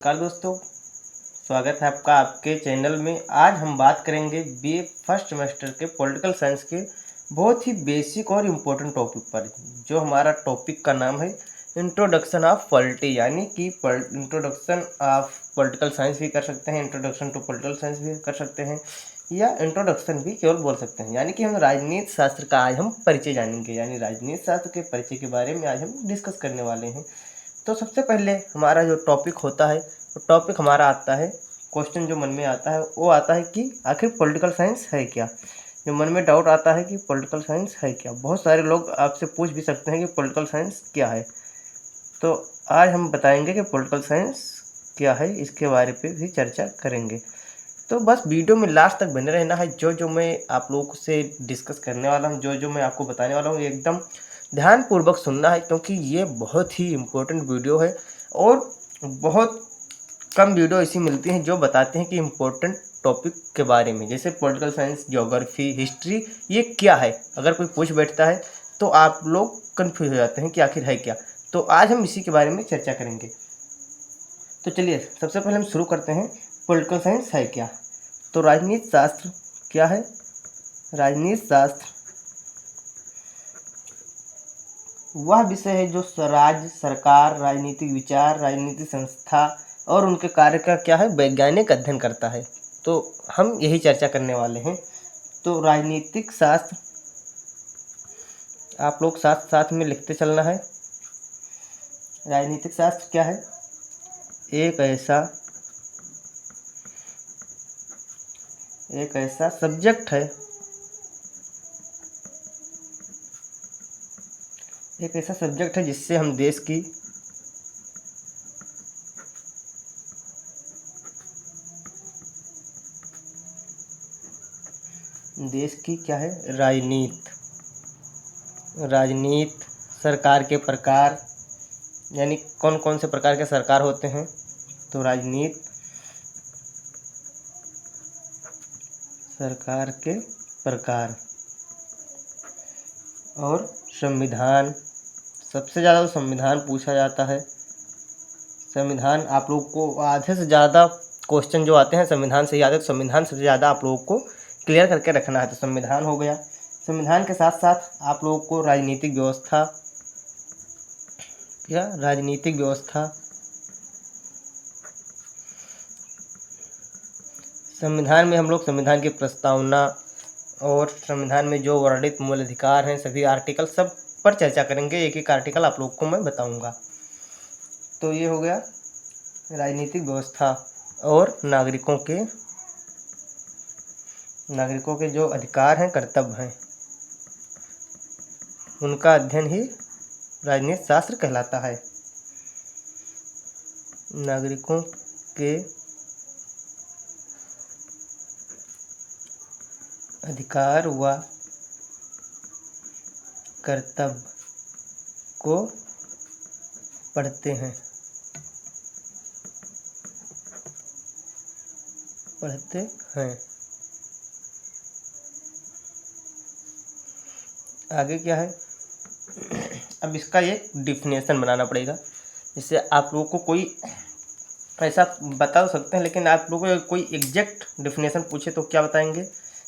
नमस्कार दोस्तों, स्वागत है आपका आपके चैनल में। आज हम बात करेंगे बीए फर्स्ट सेमेस्टर के पॉलिटिकल साइंस के बहुत ही बेसिक और इम्पोर्टेंट टॉपिक पर, जो हमारा टॉपिक का नाम है इंट्रोडक्शन ऑफ पॉलिटी, यानी कि इंट्रोडक्शन ऑफ पॉलिटिकल साइंस भी कर सकते हैं, इंट्रोडक्शन टू पॉलिटिकल साइंस भी कर सकते हैं, या इंट्रोडक्शन भी केवल बोल सकते हैं। यानी कि हम राजनीति शास्त्र का आज हम परिचय जानेंगे, यानी राजनीति शास्त्र के परिचय के बारे में आज हम डिस्कस करने वाले हैं। तो सबसे पहले हमारा जो टॉपिक होता है, तो टॉपिक हमारा आता है, क्वेश्चन जो मन में आता है वो आता है कि आखिर पॉलिटिकल साइंस है क्या। जो मन में डाउट आता है कि पॉलिटिकल साइंस है क्या, बहुत सारे लोग आपसे पूछ भी सकते हैं कि पॉलिटिकल साइंस क्या है। तो आज हम बताएंगे कि पॉलिटिकल साइंस क्या है, इसके बारे पे भी चर्चा करेंगे। तो बस वीडियो में लास्ट तक बने रहना है। जो जो मैं आप लोगों से डिस्कस करने वाला हूँ, जो जो मैं आपको बताने वाला हूँ, एकदम ध्यानपूर्वक सुनना है, क्योंकि ये बहुत ही इम्पोर्टेंट वीडियो है। और बहुत कम वीडियो ऐसी मिलती हैं जो बताते हैं कि इम्पोर्टेंट टॉपिक के बारे में, जैसे पॉलिटिकल साइंस, ज्योग्राफी, हिस्ट्री, ये क्या है। अगर कोई पूछ बैठता है तो आप लोग कंफ्यूज हो जाते हैं कि आखिर है क्या। तो आज हम इसी के बारे में चर्चा करेंगे। तो चलिए सबसे पहले हम शुरू करते हैं, पॉलिटिकल साइंस है क्या। तो राजनीति शास्त्र क्या है। राजनीति शास्त्र वह विषय है जो राज्य, सरकार, राजनीतिक विचार, राजनीतिक संस्था और उनके कार्य का क्या है, वैज्ञानिक अध्ययन करता है। तो हम यही चर्चा करने वाले हैं। तो राजनीतिक शास्त्र आप लोग साथ साथ में लिखते चलना है। राजनीतिक शास्त्र क्या है, एक ऐसा सब्जेक्ट है, एक ऐसा सब्जेक्ट है जिससे हम देश की क्या है, राजनीति, सरकार के प्रकार, यानी कौन कौन से प्रकार के सरकार होते हैं। तो राजनीति, सरकार के प्रकार, और संविधान। सबसे ज़्यादा तो संविधान पूछा जाता है। संविधान आप लोग को आधे से ज़्यादा क्वेश्चन जो आते हैं संविधान से ही आते हैं, तो संविधान सबसे ज़्यादा आप लोगों को क्लियर करके रखना है। तो संविधान हो गया। संविधान के साथ साथ आप लोगों को राजनीतिक व्यवस्था, क्या राजनीतिक व्यवस्था, संविधान में हम लोग संविधान की प्रस्तावना और संविधान में जो वर्णित मूल अधिकार हैं, सभी आर्टिकल, सब पर चर्चा करेंगे। एक एक आर्टिकल आप लोग को मैं बताऊंगा। तो ये हो गया राजनीतिक व्यवस्था और नागरिकों के जो अधिकार हैं, कर्तव्य हैं, उनका अध्ययन ही राजनीति शास्त्र कहलाता है। नागरिकों के अधिकार व कर्तव्य को पढ़ते हैं। आगे क्या है, अब इसका एक डिफिनेशन बनाना पड़ेगा। जिससे आप लोगों को कोई ऐसा बता सकते हैं, लेकिन आप लोगों को कोई एग्जैक्ट डिफिनेशन पूछे तो क्या बताएंगे।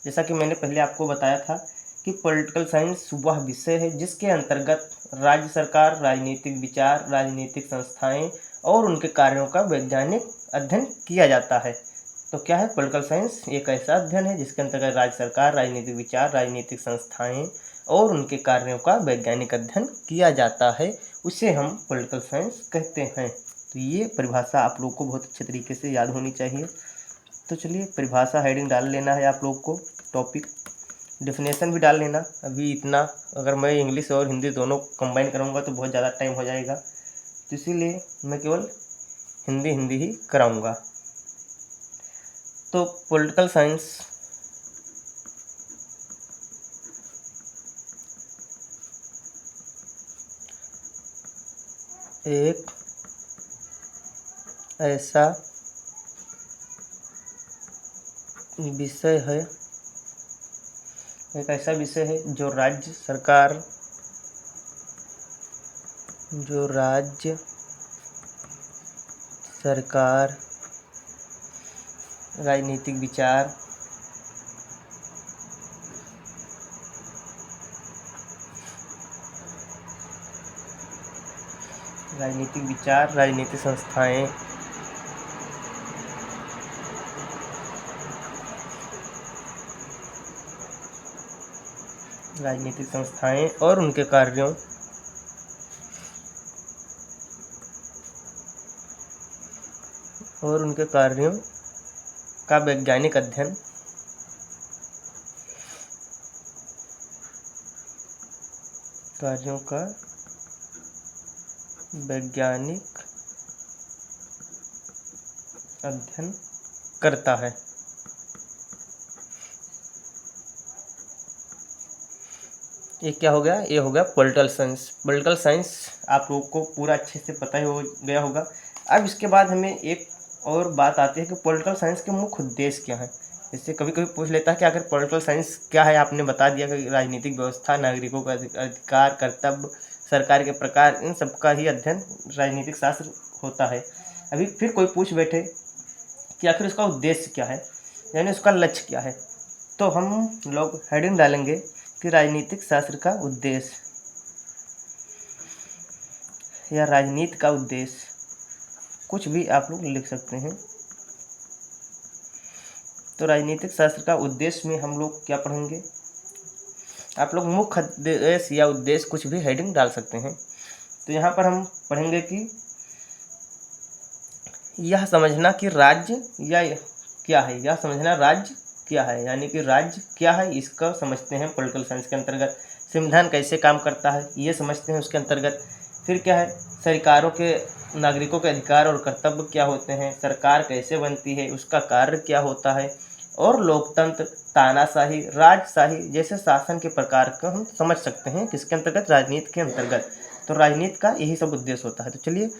जैसा कि मैंने पहले आपको बताया था कि पॉलिटिकल साइंस वह विषय है जिसके अंतर्गत राज्य सरकार, राजनीतिक विचार, राजनीतिक संस्थाएं और उनके कार्यों का वैज्ञानिक अध्ययन किया जाता है। तो क्या है, पॉलिटिकल साइंस एक ऐसा अध्ययन है जिसके अंतर्गत राज्य सरकार, राजनीतिक विचार, राजनीतिक संस्थाएं और उनके कार्यों का वैज्ञानिक अध्ययन किया जाता है, उसे हम पॉलिटिकल साइंस कहते हैं। तो ये परिभाषा आप लोग को बहुत अच्छे तरीके से याद होनी चाहिए। तो चलिए परिभाषा हेडिंग डाल लेना है आप लोग को, टॉपिक डेफिनेशन भी डाल लेना। अभी इतना अगर मैं इंग्लिश और हिंदी दोनों कंबाइन करूँगा तो बहुत ज़्यादा टाइम हो जाएगा, तो इसीलिए मैं केवल हिंदी ही कराऊँगा। तो पॉलिटिकल साइंस एक ऐसा विषय है, जो राज्य सरकार, राजनीतिक विचार, राजनीतिक विचार, राजनीतिक संस्थाएं, राजनीतिक संस्थाएं और उनके कार्यों, का वैज्ञानिक अध्ययन, कार्यों का वैज्ञानिक अध्ययन करता है। ये क्या हो गया? ये हो गया पॉलिटिकल साइंस। पॉलिटिकल साइंस आप लोगों को पूरा अच्छे से पता ही हो गया होगा। अब इसके बाद हमें एक और बात आती है कि पॉलिटिकल साइंस के मुख्य उद्देश्य क्या है। इससे कभी कभी पूछ लेता है कि अगर पॉलिटिकल साइंस क्या है, आपने बता दिया कि राजनीतिक व्यवस्था, नागरिकों का अधिकार, कर्तव्य, सरकार के प्रकार, इन सब का ही अध्ययन राजनीतिक शास्त्र होता है। अभी फिर कोई पूछ बैठे कि आखिर उसका उद्देश्य क्या है, यानी उसका लक्ष्य क्या है, तो हम लोग हेडिंग डालेंगे कि राजनीतिक शास्त्र का उद्देश्य या राजनीति का उद्देश्य, कुछ भी आप लोग लिख सकते हैं। तो राजनीतिक शास्त्र का उद्देश्य में हम लोग क्या पढ़ेंगे, आप लोग मुख्य उद्देश्य या उद्देश्य कुछ भी हेडिंग डाल सकते हैं। तो यहाँ पर हम पढ़ेंगे कि यह समझना कि राज्य या क्या है, यह समझना राज्य क्या है, यानी कि राज्य क्या है, इसका समझते हैं पॉलिटिकल साइंस के अंतर्गत। संविधान कैसे काम करता है, ये समझते हैं उसके अंतर्गत। फिर क्या है, सरकारों के, नागरिकों के अधिकार और कर्तव्य क्या होते हैं, सरकार कैसे बनती है, उसका कार्य क्या होता है, और लोकतंत्र, तानाशाही, राजशाही जैसे शासन के प्रकार को हम समझ सकते हैं किसके अंतर्गत, राजनीति के अंतर्गत। तो राजनीति का यही सब उद्देश्य होता है। तो चलिए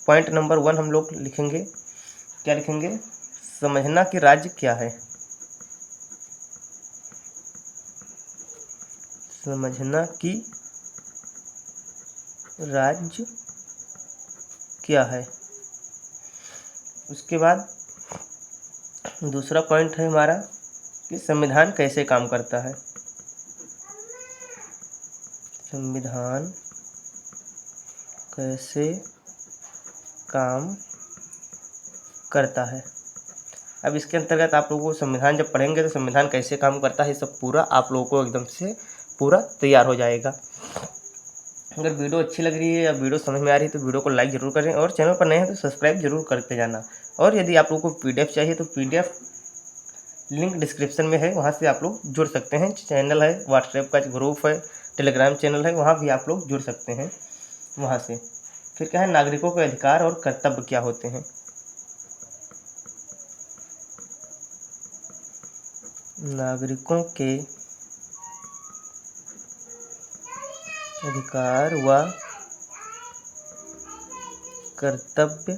पॉइंट नंबर 1 हम लोग लिखेंगे, क्या लिखेंगे, समझना कि राज्य क्या है। समझना कि राज्य क्या है। उसके बाद दूसरा पॉइंट है हमारा कि संविधान कैसे काम करता है। संविधान कैसे काम करता है। अब इसके अंतर्गत आप लोगों को संविधान जब पढ़ेंगे तो संविधान कैसे काम करता है, सब पूरा आप लोगों को एकदम से पूरा तैयार हो जाएगा। अगर वीडियो अच्छी लग रही है या वीडियो समझ में आ रही है तो वीडियो को लाइक ज़रूर करें, और चैनल पर नए हैं तो सब्सक्राइब जरूर करते जाना। और यदि आप लोगों को PDF चाहिए तो PDF लिंक डिस्क्रिप्शन में है, वहाँ से आप लोग जुड़ सकते हैं। चैनल है, व्हाट्सएप का ग्रुप है, टेलीग्राम चैनल है, वहाँ भी आप लोग जुड़ सकते हैं वहाँ से। फिर क्या है, नागरिकों के अधिकार और कर्तव्य क्या होते हैं। नागरिकों के अधिकार व कर्तव्य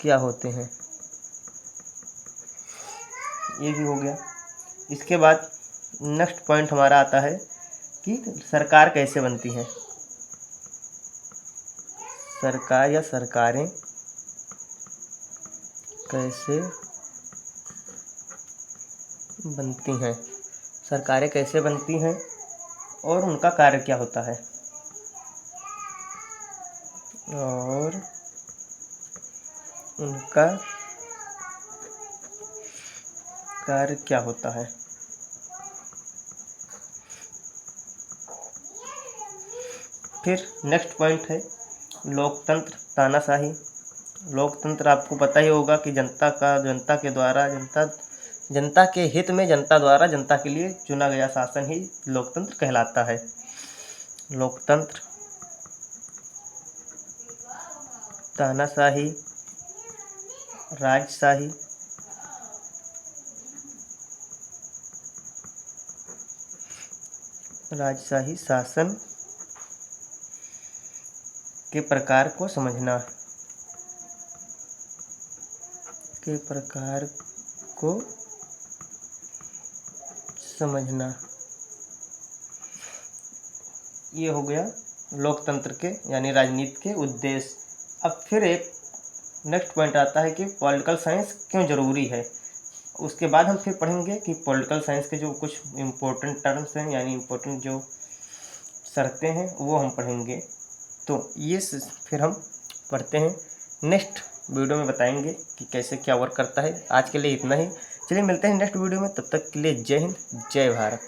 क्या होते हैं, ये भी हो गया। इसके बाद नेक्स्ट पॉइंट हमारा आता है कि सरकार कैसे बनती है। सरकार या सरकारें कैसे बनती हैं, सरकारें कैसे बनती हैं और उनका कार्य क्या होता है, और उनका कार्य क्या होता है। फिर नेक्स्ट पॉइंट है लोकतंत्र, तानाशाही। लोकतंत्र आपको पता ही होगा कि जनता के द्वारा, जनता के हित में, जनता द्वारा, जनता के लिए चुना गया शासन ही लोकतंत्र कहलाता है। लोकतंत्र, तानाशाही, राजशाही, राजशाही शासन के प्रकार को समझना, के प्रकार को समझना, ये हो गया लोकतंत्र के यानी राजनीति के उद्देश्य। अब फिर एक नेक्स्ट पॉइंट आता है कि पॉलिटिकल साइंस क्यों ज़रूरी है। उसके बाद हम फिर पढ़ेंगे कि पॉलिटिकल साइंस के जो कुछ इम्पोर्टेंट टर्म्स हैं, यानी इम्पोर्टेंट जो शर्तें हैं वो हम पढ़ेंगे। तो ये फिर हम पढ़ते हैं, नेक्स्ट वीडियो में बताएंगे कि कैसे क्या वर्क करता है। आज के लिए इतना ही, चलिए मिलते हैं नेक्स्ट वीडियो में, तब तक के लिए जय हिंद जय भारत।